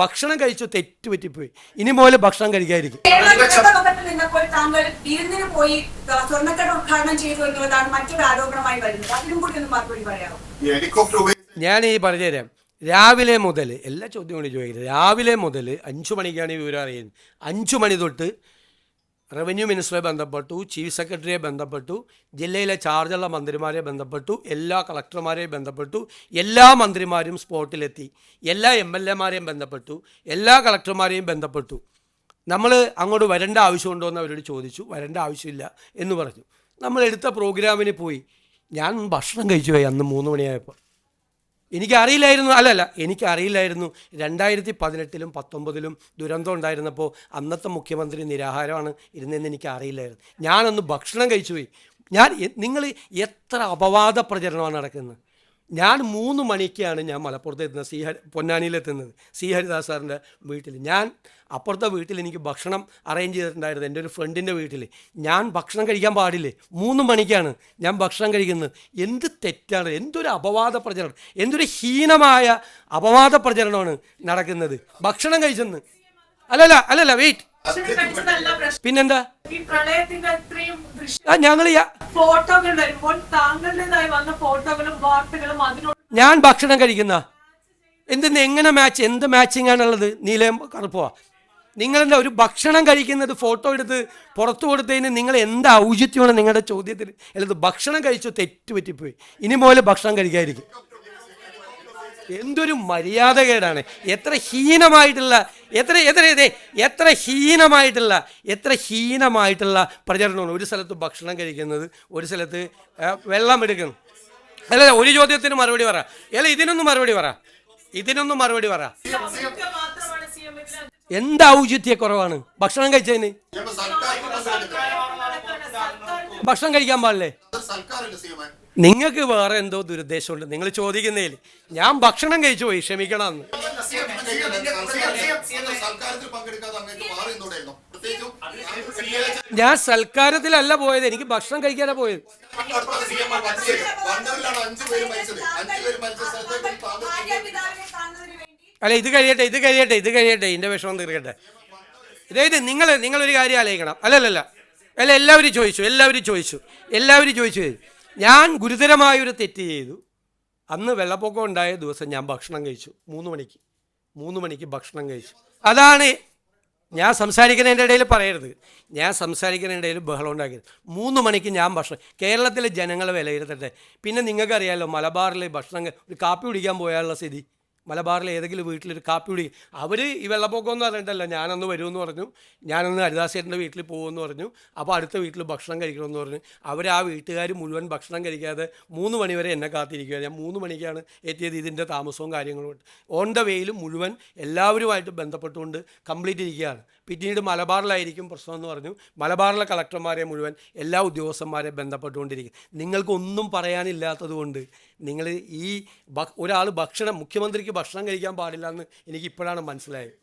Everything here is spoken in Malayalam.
ഭക്ഷണം കഴിച്ചു തെറ്റുപറ്റിപ്പോയി. ഇനി മുതൽ ഭക്ഷണം കഴിക്കാതിരിക്കും. ഞാൻ ഈ പറഞ്ഞുതരാം. രാവിലെ മുതൽ എല്ലാ ചോദ്യം കൊണ്ട് ചോദിക്കുന്നത്. രാവിലെ മുതൽ 5 മണിക്കാണ് ഈ വിവരം അറിയുന്നത്. 5 മണി തൊട്ട് റവന്യൂ മിനിസ്റ്ററെ ബന്ധപ്പെട്ടു, ചീഫ് സെക്രട്ടറിയെ ബന്ധപ്പെട്ടു, ജില്ലയിലെ ചാർജുള്ള മന്ത്രിമാരെ ബന്ധപ്പെട്ടു, എല്ലാ കളക്ടർമാരെയും ബന്ധപ്പെട്ടു, എല്ലാ മന്ത്രിമാരും സ്പോട്ടിലെത്തി, എല്ലാ MLA മാരെയും ബന്ധപ്പെട്ടു, എല്ലാ കളക്ടർമാരെയും ബന്ധപ്പെട്ടു. നമ്മൾ അങ്ങോട്ട് വരേണ്ട ആവശ്യമുണ്ടോ എന്ന് അവരോട് ചോദിച്ചു. വരേണ്ട ആവശ്യമില്ല എന്ന് പറഞ്ഞു. നമ്മൾ എടുത്ത പ്രോഗ്രാമിന് പോയി. ഞാൻ ഭക്ഷണം കഴിച്ചു പോയി അന്ന് 3 മണിയായപ്പോൾ. എനിക്കറിയില്ലായിരുന്നു. എനിക്കറിയില്ലായിരുന്നു 2018-ലും 2019-ലും ദുരന്തം ഉണ്ടായിരുന്നപ്പോൾ അന്നത്തെ മുഖ്യമന്ത്രി നിരാഹാരമാണ് ഇരുന്നതെന്ന് എനിക്കറിയില്ലായിരുന്നു. ഞാനൊന്ന് ഭക്ഷണം കഴിച്ചു പോയി. നിങ്ങൾ എത്ര അപവാദ പ്രചരണമാണ് നടക്കുന്നത്. ഞാൻ 3 മണിക്കാണ് ഞാൻ മലപ്പുറത്ത് എത്തുന്നത്, പൊന്നാനിയിലെത്തുന്നത്, സി ഹരിദാസ് സാറിൻ്റെ വീട്ടിൽ. ഞാൻ അപ്പുറത്തെ വീട്ടിൽ എനിക്ക് ഭക്ഷണം അറേഞ്ച് ചെയ്തിട്ടുണ്ടായിരുന്നു, എൻ്റെ ഒരു ഫ്രണ്ടിൻ്റെ വീട്ടിൽ. ഞാൻ ഭക്ഷണം കഴിക്കാൻ പാടില്ലേ? 3 മണിക്കാണ് ഞാൻ ഭക്ഷണം കഴിക്കുന്നത്. എന്ത് തെറ്റാണ്, എന്തൊരു അപവാദ പ്രചരണം, എന്തൊരു ഹീനമായ അപവാദ പ്രചരണമാണ് നടക്കുന്നത്. ഭക്ഷണം കഴിച്ചെന്ന് അല്ലല്ല വെയിറ്റ്, പിന്നെന്താ ഞങ്ങൾ ഞാൻ ഭക്ഷണം കഴിക്കുന്ന എങ്ങനെ മാച്ച്, എന്ത് മാച്ചിങ് ആണുള്ളത്? നീലയും കറുപ്പോ? നിങ്ങളെന്താ ഒരു ഭക്ഷണം കഴിക്കുന്നത് ഫോട്ടോ എടുത്ത് പുറത്തു കൊടുത്തതിന് നിങ്ങൾ എന്താ ഔചിത്യമാണ് നിങ്ങളുടെ ചോദ്യത്തിൽ? അല്ലത് ഭക്ഷണം കഴിച്ചു തെറ്റുപറ്റിപ്പോയി, ഇനി മുതൽ ഭക്ഷണം കഴിക്കാതിരിക്കും. എന്തൊരു മര്യാദകേടാണ്. എത്ര ഹീനമായിട്ടുള്ള പ്രചരണമാണ്. ഒരു സ്ഥലത്ത് ഭക്ഷണം കഴിക്കുന്നത്, ഒരു സ്ഥലത്ത് വെള്ളം എടുക്കുന്നു. അല്ല, ഒരു ചോദ്യത്തിന് മറുപടി പറ. ഇതിനൊന്നും മറുപടി പറ. എന്ത് ഔചിത്യക്കുറവാണ് ഭക്ഷണം കഴിച്ചതിന്? ഭക്ഷണം കഴിക്കാൻ പാടില്ലേ? നിങ്ങൾക്ക് വേറെ എന്തോ ദുരുദ്ദേശമുണ്ട് നിങ്ങൾ ചോദിക്കുന്നതിൽ. ഞാൻ ഭക്ഷണം കഴിച്ചു പോയി, ക്ഷമിക്കണമെന്ന്. ഞാൻ സൽക്കാരത്തിലല്ല പോയത്, എനിക്ക് ഭക്ഷണം കഴിക്കാനാണ് പോയത്. അല്ല, ഇത് കഴിയട്ടെ, ഇതിൻ്റെ വിഷമം തീർക്കട്ടെ. ഇതായത് നിങ്ങളൊരു കാര്യം ആലോചിക്കണം. അല്ല, എല്ലാവരും ചോദിച്ചു. ഞാൻ ഗുരുതരമായൊരു തെറ്റ് ചെയ്തു. അന്ന് വെള്ളപ്പൊക്കം ഉണ്ടായ ദിവസം ഞാൻ ഭക്ഷണം കഴിച്ചു. 3 മണിക്ക് ഭക്ഷണം കഴിച്ചു. അതാണ് ഞാൻ സംസാരിക്കുന്നതിൻ്റെ ഇടയിൽ പറയരുത്. ഞാൻ സംസാരിക്കുന്നതിൻ്റെ ഇടയിൽ ബഹളം ഉണ്ടാക്കരുത്. 3 മണിക്ക് ഞാൻ ഭക്ഷണം. കേരളത്തിലെ ജനങ്ങളെ വിലയിരുത്തട്ടെ. പിന്നെ നിങ്ങൾക്കറിയാമല്ലോ, മലബാറിൽ ഒരു കാപ്പി കുടിക്കാൻ പോയാലുള്ള സ്ഥിതി. മലബാറിൽ ഏതെങ്കിലും വീട്ടിലൊരു കാപ്പി കുടി, അവർ ഈ വെള്ളപ്പൊക്കം എന്ന് പറഞ്ഞിട്ടല്ല, ഞാനൊന്ന് വരുമെന്ന് പറഞ്ഞു, ഞാനൊന്ന് ഹരിദാസേട്ടൻ്റെ വീട്ടിൽ പോകുമെന്ന് പറഞ്ഞു. അപ്പോൾ അടുത്ത വീട്ടിൽ ഭക്ഷണം കഴിക്കണമെന്ന് പറഞ്ഞു. ആ വീട്ടുകാർ മുഴുവൻ ഭക്ഷണം കഴിക്കാതെ 3 മണി വരെ എന്നെ കാത്തിരിക്കുക. ഞാൻ 3 മണിക്കാണ് എത്തിയത്. ഇതിൻ്റെ താമസവും കാര്യങ്ങളും ഓൺ ദ വേയിൽ മുഴുവൻ എല്ലാവരുമായിട്ട് ബന്ധപ്പെട്ടുകൊണ്ട് കംപ്ലീറ്റ് ഇരിക്കുകയാണ്. പിന്നീട് മലബാറിലായിരിക്കും പ്രശ്നം എന്ന് പറഞ്ഞു. മലബാറിലെ കളക്ടർമാരെ മുഴുവൻ എല്ലാ ഉദ്യോഗസ്ഥന്മാരെ ബന്ധപ്പെട്ടുകൊണ്ടിരിക്കും. നിങ്ങൾക്കൊന്നും പറയാനില്ലാത്തത് കൊണ്ട് നിങ്ങൾ ഒരാൾ മുഖ്യമന്ത്രിക്ക് ഭക്ഷണം കഴിക്കാൻ പാടില്ല എന്ന് എനിക്കിപ്പോഴാണ് മനസ്സിലായത്.